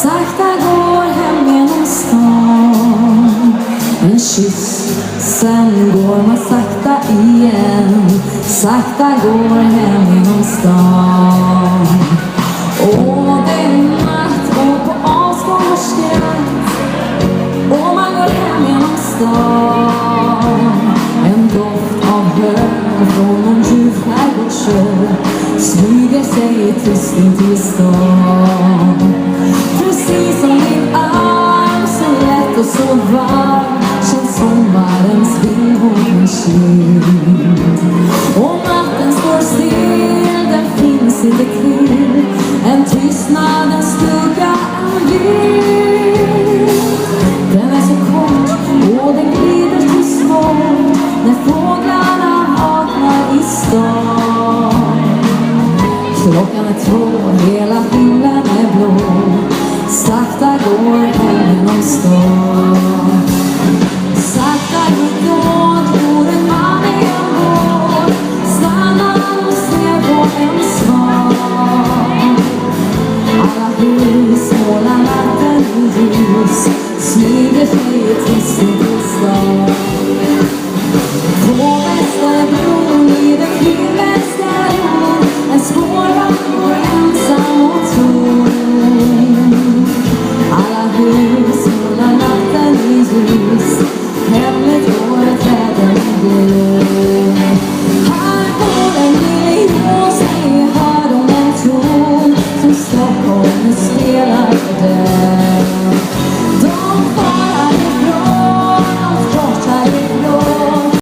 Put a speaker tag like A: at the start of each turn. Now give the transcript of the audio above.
A: Sakta går hem genom stan. En kyss, sen går man sakta igen. Sakta går hem genom stan. Och det är natt och på avstånd och skratt. Och man går hem genom stan. En doft av hö från någon djup skärgårdssjö smyger sig tyst in till stan. Precis som din arm, så lätt och så varm, känns sommarens vind på min kind. Och natten står still, den finns inte till. En tystnad, en skugga, en vind. Den är så kort och den glider till svårt när fåglarna vaknar i stan. Klockan är 2, hela himlen är blå. Sakta går hem genom stan.